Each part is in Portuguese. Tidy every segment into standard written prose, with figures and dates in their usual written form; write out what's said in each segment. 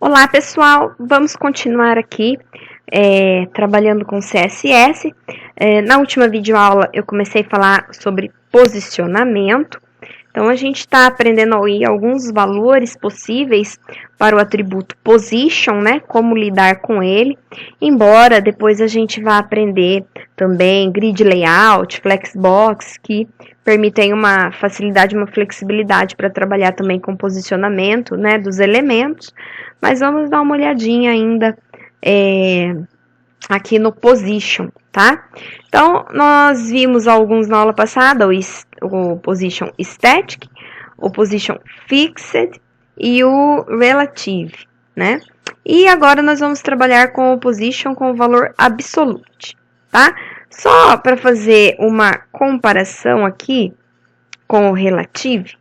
Olá pessoal, vamos continuar aqui trabalhando com CSS. Na última videoaula eu comecei a falar sobre posicionamento. Então a gente está aprendendo aí alguns valores possíveis para o atributo position, né? Como lidar com ele. Embora depois a gente vá aprender também grid layout, flexbox, que permitem uma facilidade, uma flexibilidade para trabalhar também com posicionamento, né, dos elementos. Mas vamos dar uma olhadinha ainda aqui no position, tá? Então, nós vimos alguns na aula passada, o position static, o position fixed e o relative, né? E agora nós vamos trabalhar com o position com o valor absolute, tá? Só para fazer uma comparação aqui com o relative,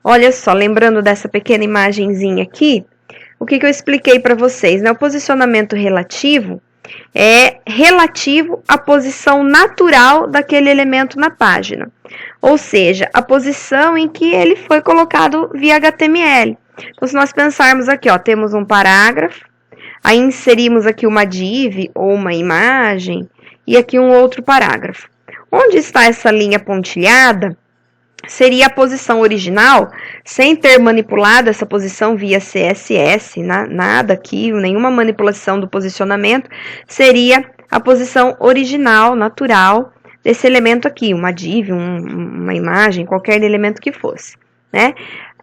olha só, lembrando dessa pequena imagenzinha aqui, o que eu expliquei para vocês, né? O posicionamento relativo é relativo à posição natural daquele elemento na página, ou seja, a posição em que ele foi colocado via HTML. Então, se nós pensarmos aqui, ó, temos um parágrafo, aí inserimos aqui uma div ou uma imagem e aqui um outro parágrafo. Onde está essa linha pontilhada seria a posição original, sem ter manipulado essa posição via CSS, nada aqui, nenhuma manipulação do posicionamento, seria a posição original, natural, desse elemento aqui, uma div, uma imagem, qualquer elemento que fosse, né?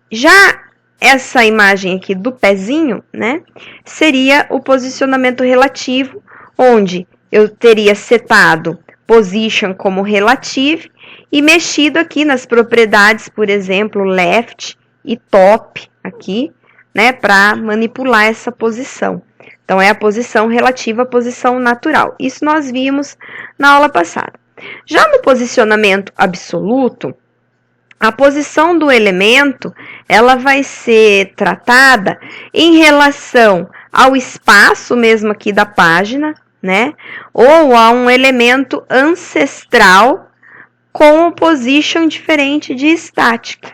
Já essa imagem aqui do pezinho, né, seria o posicionamento relativo, onde eu teria setado position como relative, e mexido aqui nas propriedades, por exemplo, left e top aqui, né, para manipular essa posição. Então, é a posição relativa à posição natural. Isso nós vimos na aula passada. Já no posicionamento absoluto, a posição do elemento, ela vai ser tratada em relação ao espaço mesmo aqui da página, né, ou a um elemento ancestral com o position diferente de static,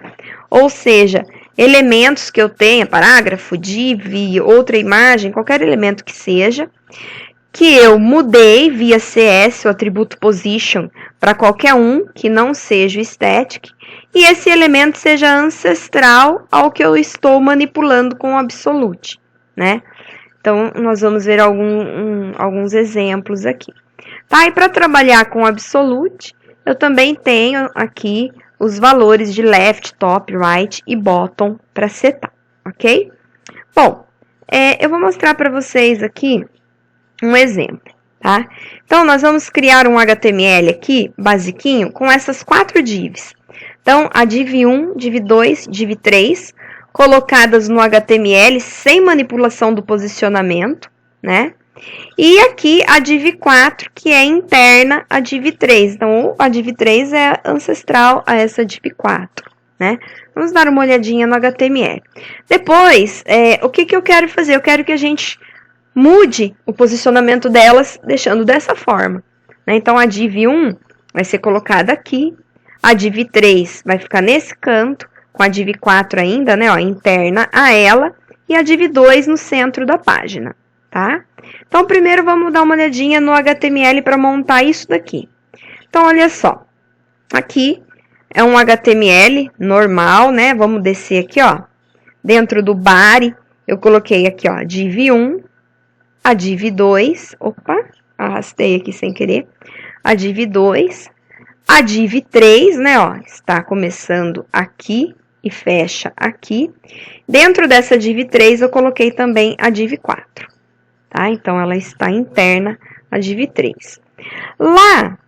ou seja, elementos que eu tenha, parágrafo, div, outra imagem, qualquer elemento que seja, que eu mudei via CS, o atributo position, para qualquer um que não seja o static, e esse elemento seja ancestral ao que eu estou manipulando com o absolute, né? Então, nós vamos ver alguns exemplos aqui. Tá, e para trabalhar com o absolute, eu também tenho aqui os valores de left, top, right e bottom para setar, ok? Bom, eu vou mostrar para vocês aqui um exemplo, tá? Então, nós vamos criar um HTML aqui, basiquinho, com essas 4 divs. Então, a div 1, div 2, div 3, colocadas no HTML sem manipulação do posicionamento, né? E aqui a div 4, que é interna à div 3. Então, a div 3 é ancestral a essa div 4, né? Vamos dar uma olhadinha no HTML. Depois, o que eu quero fazer? Eu quero que a gente mude o posicionamento delas, deixando dessa forma, né? Então, a div 1 vai ser colocada aqui, a div 3 vai ficar nesse canto, com a div 4 ainda, né, ó, interna a ela, e a div 2 no centro da página, tá? Então, primeiro vamos dar uma olhadinha no HTML para montar isso daqui. Então, olha só. Aqui é um HTML normal, né? Vamos descer aqui, ó. Dentro do body, eu coloquei aqui, ó, div 1, a div 2. Opa, arrastei aqui sem querer. A div 2, a div 3, né, ó, está começando aqui e fecha aqui. Dentro dessa div 3, eu coloquei também a div 4. Tá? Então, ela está interna a div 3. Lá,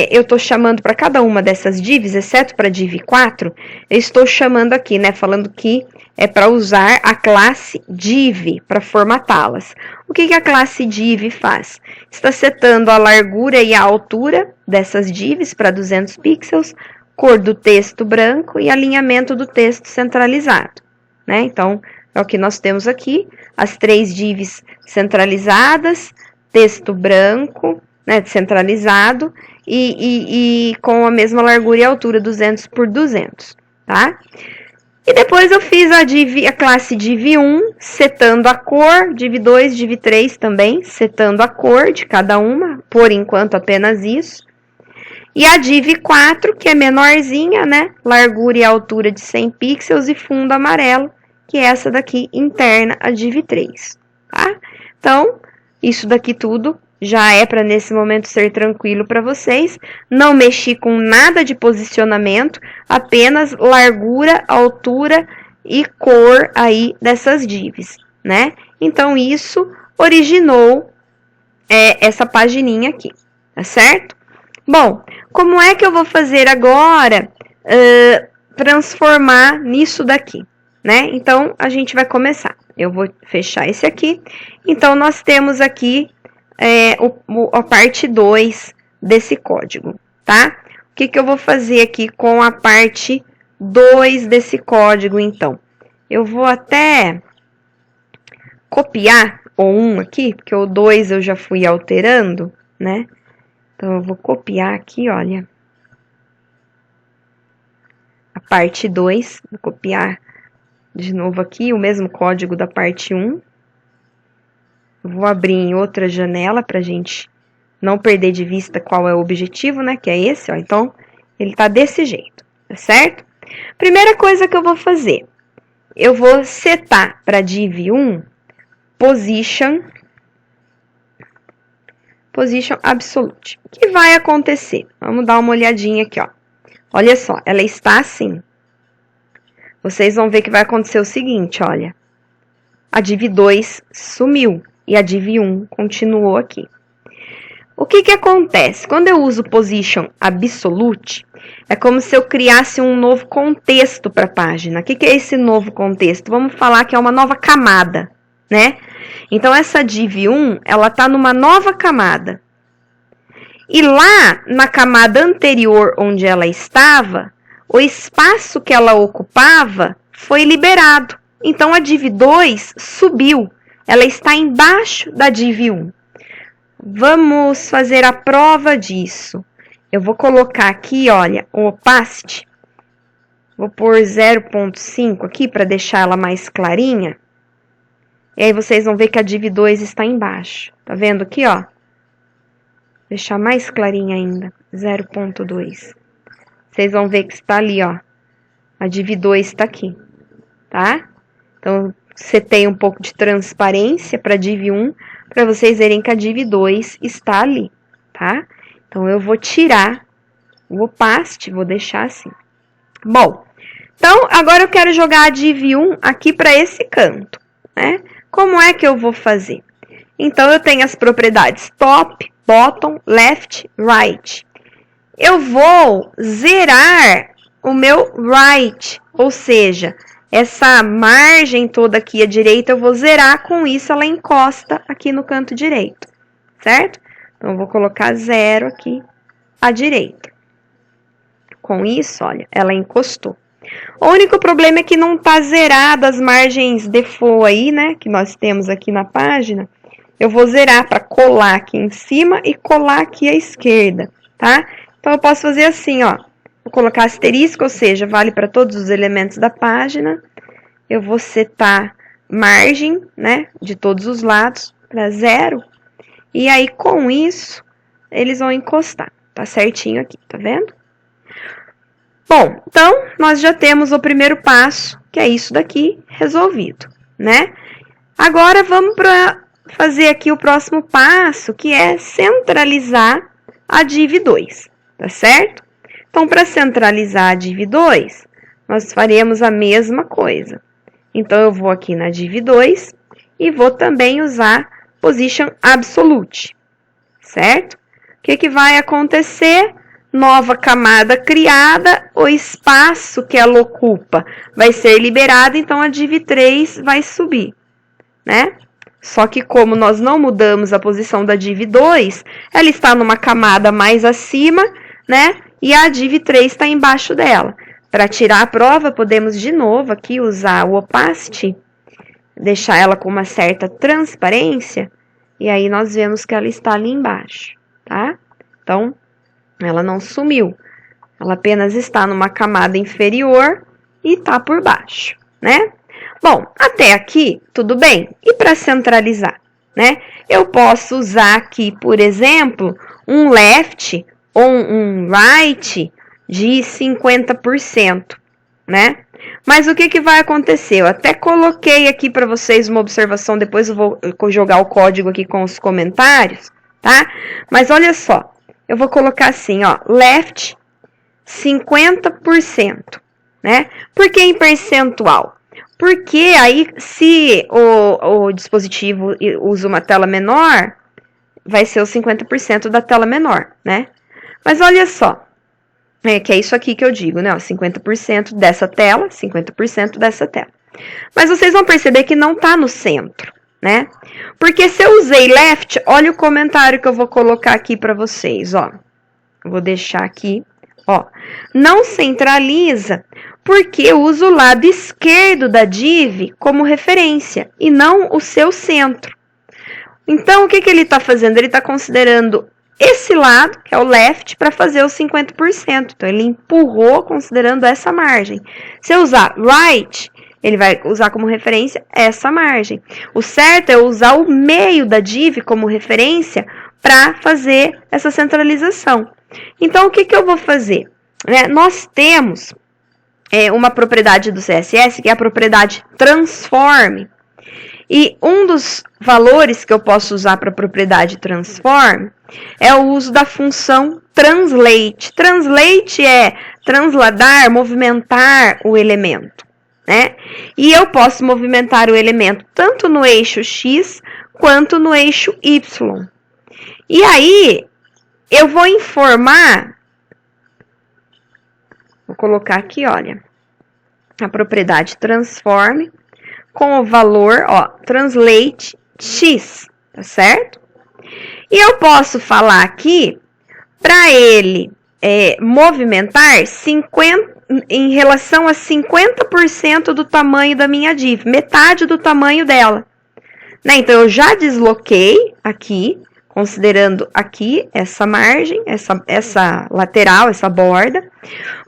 eu estou chamando para cada uma dessas divs, exceto para a div 4, eu estou chamando aqui, né, falando que é para usar a classe div para formatá-las. O que a classe div faz? Está setando a largura e a altura dessas divs para 200 pixels, cor do texto branco e alinhamento do texto centralizado, né? Então, é o que nós temos aqui, as 3 divs centralizadas, texto branco, né, centralizado, e com a mesma largura e altura, 200 por 200, tá? E depois eu fiz a classe div1, setando a cor, div2, div3 também, setando a cor de cada uma, por enquanto apenas isso. E a div4, que é menorzinha, né? Largura e altura de 100 pixels e fundo amarelo, que é essa daqui interna, a div3, tá? Então, isso daqui tudo já é para nesse momento ser tranquilo para vocês. Não mexi com nada de posicionamento, apenas largura, altura e cor aí dessas divs, né? Então, isso originou essa pagininha aqui, tá certo? Bom, como é que eu vou fazer agora transformar nisso daqui, né? Então, a gente vai começar. Eu vou fechar esse aqui. Então, nós temos aqui a parte 2 desse código, tá? O que eu vou fazer aqui com a parte 2 desse código, então? Eu vou até copiar o 1 aqui, porque o 2 eu já fui alterando, né? Então, eu vou copiar aqui, olha. A parte 2, vou copiar de novo aqui o mesmo código da parte 1. Vou abrir em outra janela para a gente não perder de vista qual é o objetivo, né? Que é esse, ó. Então, ele tá desse jeito, tá certo? Primeira coisa que eu vou fazer, eu vou setar para div1 position absolute. O que vai acontecer? Vamos dar uma olhadinha aqui, ó. Olha só, ela está assim. Vocês vão ver que vai acontecer o seguinte, olha. A div2 sumiu e a div1 continuou aqui. O que acontece? Quando eu uso position absolute, é como se eu criasse um novo contexto para a página. O que é esse novo contexto? Vamos falar que é uma nova camada, né? Então, essa div1, ela está numa nova camada. E lá, na camada anterior onde ela estava, o espaço que ela ocupava foi liberado. Então, a div2 subiu. Ela está embaixo da div1. Vamos fazer a prova disso. Eu vou colocar aqui, olha, o opacity. Vou pôr 0.5 aqui para deixar ela mais clarinha. E aí vocês vão ver que a div2 está embaixo. Tá vendo aqui, ó? Deixar mais clarinha ainda. 0.2. Vocês vão ver que está ali, ó. A div2 está aqui, tá? Então, setei um pouco de transparência para div1, para vocês verem que a div2 está ali, tá? Então, eu vou tirar o opacity, vou deixar assim. Bom, então, agora eu quero jogar a div1 aqui para esse canto, né? Como é que eu vou fazer? Então, eu tenho as propriedades top, bottom, left, right. Eu vou zerar o meu right, ou seja, essa margem toda aqui à direita, eu vou zerar, com isso ela encosta aqui no canto direito, certo? Então, eu vou colocar 0 aqui à direita. Com isso, olha, ela encostou. O único problema é que não está zerada as margens default aí, né, que nós temos aqui na página. Eu vou zerar para colar aqui em cima e colar aqui à esquerda, tá? Então, eu posso fazer assim, ó. Vou colocar asterisco, ou seja, vale para todos os elementos da página. Eu vou setar margem, né, de todos os lados para 0. E aí, com isso, eles vão encostar. Tá certinho aqui, tá vendo? Bom, então, nós já temos o primeiro passo, que é isso daqui, resolvido, né? Agora, vamos para fazer aqui o próximo passo, que é centralizar a div2, tá certo? Então, para centralizar a div2, nós faremos a mesma coisa. Então, eu vou aqui na div2 e vou também usar position absolute, certo? O que vai acontecer? Nova camada criada, o espaço que ela ocupa vai ser liberado, então a div3 vai subir, né? Só que como nós não mudamos a posição da div2, ela está numa camada mais acima, né? E a div3 está embaixo dela. Para tirar a prova, podemos de novo aqui usar o opacity, deixar ela com uma certa transparência, e aí nós vemos que ela está ali embaixo, tá? Então, ela não sumiu, ela apenas está numa camada inferior e tá por baixo, né? Bom, até aqui tudo bem. E para centralizar, né? Eu posso usar aqui, por exemplo, um left ou um right de 50%, né? Mas o que vai acontecer? Eu até coloquei aqui para vocês uma observação, depois eu vou jogar o código aqui com os comentários, tá? Mas olha só, eu vou colocar assim, ó, left 50%, né? Por que em percentual? Porque aí, se o dispositivo usa uma tela menor, vai ser os 50% da tela menor, né? Mas olha só, que é isso aqui que eu digo, né? 50% dessa tela, 50% dessa tela. Mas vocês vão perceber que não tá no centro, né? Porque se eu usei left, olha o comentário que eu vou colocar aqui para vocês, ó. Eu vou deixar aqui, ó. Não centraliza porque eu uso o lado esquerdo da div como referência e não o seu centro. Então, o que ele está fazendo? Ele está considerando esse lado, que é o left, para fazer os 50%. Então, ele empurrou considerando essa margem. Se eu usar right, ele vai usar como referência essa margem. O certo é usar o meio da div como referência para fazer essa centralização. Então, o que eu vou fazer? Nós temos uma propriedade do CSS, que é a propriedade transform. E um dos valores que eu posso usar para a propriedade transform é o uso da função translate. Translate é transladar, movimentar o elemento, né? E eu posso movimentar o elemento tanto no eixo X quanto no eixo Y. E aí, eu vou informar, vou colocar aqui, olha, a propriedade transform com o valor, ó, translate x, tá certo? E eu posso falar aqui para ele movimentar 50, em relação a 50% do tamanho da minha div, metade do tamanho dela. Né? Então, eu já desloquei aqui, considerando aqui essa margem, essa lateral, essa borda,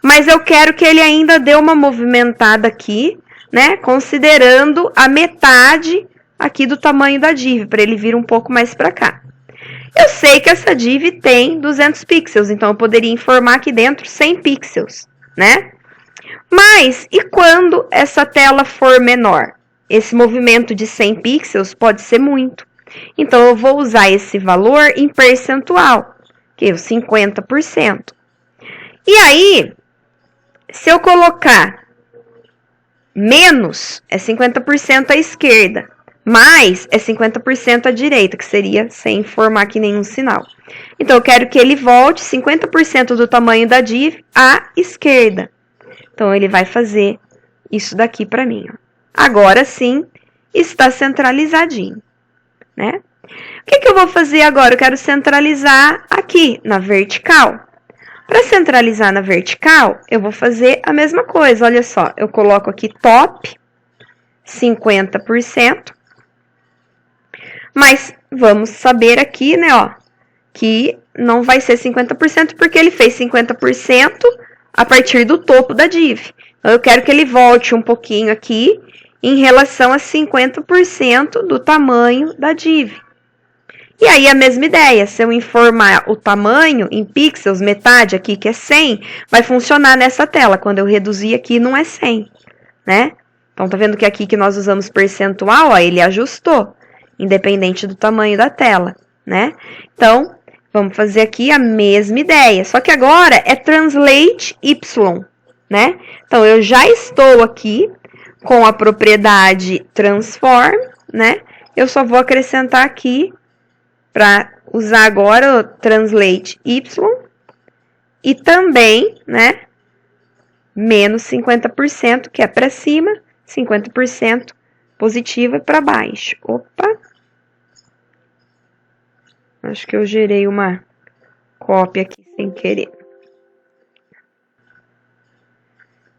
mas eu quero que ele ainda dê uma movimentada aqui, né, considerando a metade aqui do tamanho da div, para ele vir um pouco mais para cá. Eu sei que essa div tem 200 pixels, então eu poderia informar aqui dentro 100 pixels, né? Mas, e quando essa tela for menor? Esse movimento de 100 pixels pode ser muito. Então, eu vou usar esse valor em percentual, que é o 50%. E aí, se eu colocar menos, é 50% à esquerda, mais é 50% à direita, que seria sem informar aqui nenhum sinal. Então, eu quero que ele volte 50% do tamanho da div à esquerda. Então, ele vai fazer isso daqui para mim. Ó. Agora sim, está centralizadinho. Né? O que eu vou fazer agora? Eu quero centralizar aqui, na vertical. Para centralizar na vertical, eu vou fazer a mesma coisa. Olha só, eu coloco aqui top, 50%. Mas vamos saber aqui, né, ó, que não vai ser 50% porque ele fez 50% a partir do topo da div. Então, eu quero que ele volte um pouquinho aqui em relação a 50% do tamanho da div. E aí, a mesma ideia, se eu informar o tamanho em pixels, metade aqui, que é 100, vai funcionar nessa tela. Quando eu reduzir aqui, não é 100, né? Então, tá vendo que aqui que nós usamos percentual, ó, ele ajustou, independente do tamanho da tela, né? Então, vamos fazer aqui a mesma ideia, só que agora é translate y, né? Então, eu já estou aqui com a propriedade transform, né? Eu só vou acrescentar aqui para usar agora o translate y e também, né, menos 50%, que é para cima, 50% positivo é para baixo. Opa! Acho que eu gerei uma cópia aqui sem querer.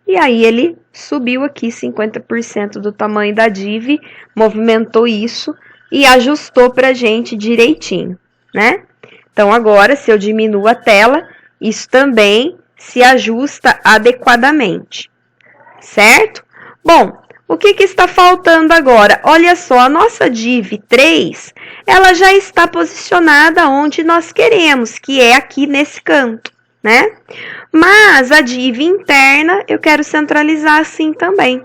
E aí, ele subiu aqui 50% do tamanho da div, movimentou isso e ajustou para a gente direitinho, né? Então, agora, se eu diminuo a tela, isso também se ajusta adequadamente. certo? Bom, o que está faltando agora? Olha só, a nossa div 3, ela já está posicionada onde nós queremos, que é aqui nesse canto, né? Mas a div interna eu quero centralizar assim também.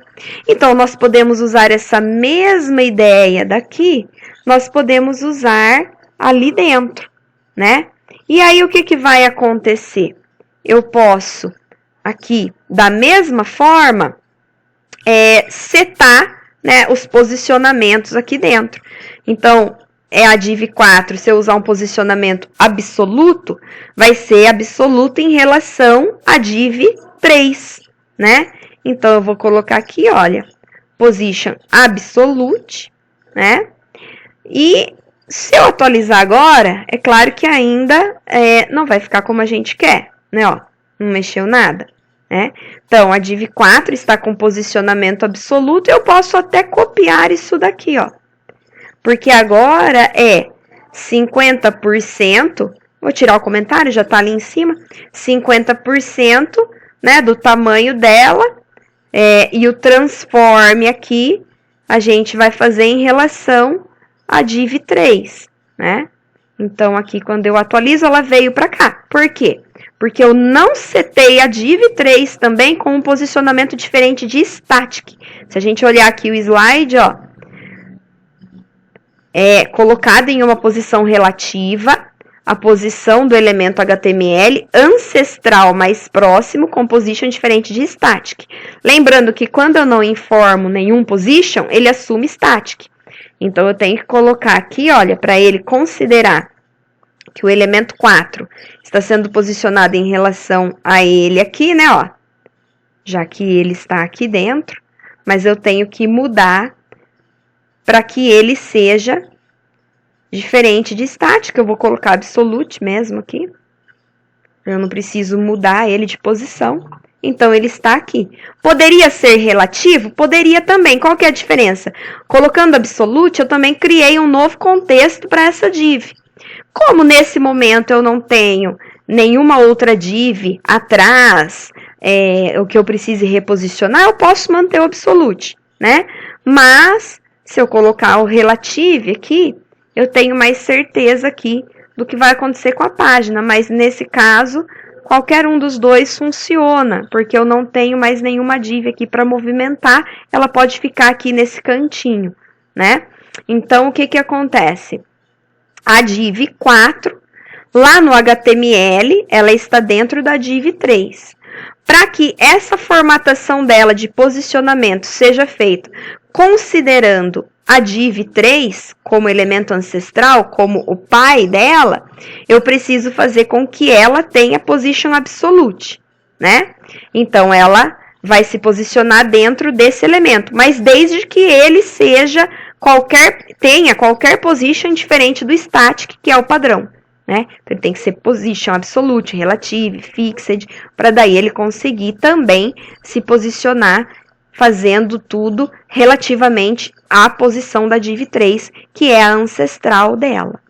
Então, nós podemos usar essa mesma ideia daqui, nós podemos usar ali dentro, né? E aí, o que vai acontecer? Eu posso, aqui, da mesma forma, setar, né, os posicionamentos aqui dentro. Então, a div 4, se eu usar um posicionamento absoluto, vai ser absoluto em relação à div 3, né? Então, eu vou colocar aqui, olha, position absolute, né? E se eu atualizar agora, é claro que ainda não vai ficar como a gente quer, né? Ó, não mexeu nada, né? Então, a div 4 está com posicionamento absoluto, eu posso até copiar isso daqui, ó. Porque agora é 50%, vou tirar o comentário, já está ali em cima, 50%, né, do tamanho dela, e o transforme aqui, a gente vai fazer em relação à div 3, né? Então, aqui, quando eu atualizo, ela veio para cá. Por quê? Porque eu não setei a div 3 também com um posicionamento diferente de static. Se a gente olhar aqui o slide, ó, é colocada em uma posição relativa, a posição do elemento HTML ancestral mais próximo com position diferente de static. Lembrando que quando eu não informo nenhum position, ele assume static. Então, eu tenho que colocar aqui, olha, para ele considerar que o elemento 4 está sendo posicionado em relação a ele aqui, né, ó, já que ele está aqui dentro, mas eu tenho que mudar para que ele seja diferente de static. Eu vou colocar absolute mesmo aqui. Eu não preciso mudar ele de posição. Então, ele está aqui. Poderia ser relativo? Poderia também. Qual que é a diferença? Colocando absolute, eu também criei um novo contexto para essa div. Como nesse momento eu não tenho nenhuma outra div atrás, o que eu precise reposicionar, eu posso manter o absolute, né? Mas, se eu colocar o relative aqui, eu tenho mais certeza aqui do que vai acontecer com a página. Mas, nesse caso, qualquer um dos dois funciona, porque eu não tenho mais nenhuma div aqui para movimentar, ela pode ficar aqui nesse cantinho, né? Então, o que acontece? A div 4, lá no HTML, ela está dentro da div 3. Para que essa formatação dela de posicionamento seja feita considerando a div 3 como elemento ancestral, como o pai dela, eu preciso fazer com que ela tenha position absolute, né? Então, ela vai se posicionar dentro desse elemento, mas desde que ele seja tenha qualquer position diferente do static, que é o padrão, né? Então, ele tem que ser position absolute, relative, fixed, para daí ele conseguir também se posicionar fazendo tudo relativamente à posição da div 3, que é a ancestral dela.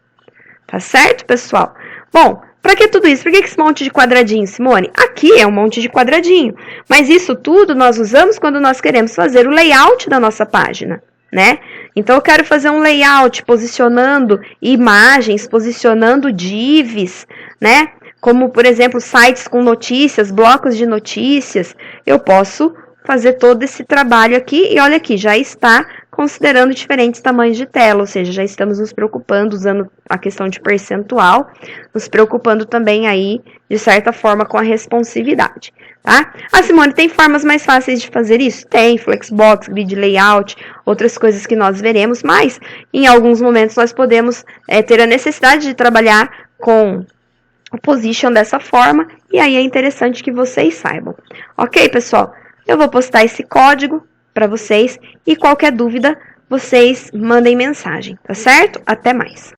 Tá certo, pessoal? Bom, para que tudo isso? Por que esse monte de quadradinho, Simone? Aqui é um monte de quadradinho, mas isso tudo nós usamos quando nós queremos fazer o layout da nossa página, né? Então, eu quero fazer um layout posicionando imagens, posicionando divs, né? Como, por exemplo, sites com notícias, blocos de notícias. Eu posso fazer todo esse trabalho aqui e olha aqui, já está considerando diferentes tamanhos de tela, ou seja, já estamos nos preocupando, usando a questão de percentual, nos preocupando também aí, de certa forma, com a responsividade, tá? Ah, Simone, tem formas mais fáceis de fazer isso? Tem, Flexbox, Grid Layout, outras coisas que nós veremos, mas em alguns momentos nós podemos ter a necessidade de trabalhar com o Position dessa forma, e aí é interessante que vocês saibam. Ok, pessoal? Eu vou postar esse código para vocês e qualquer dúvida, vocês mandem mensagem, tá certo? Até mais!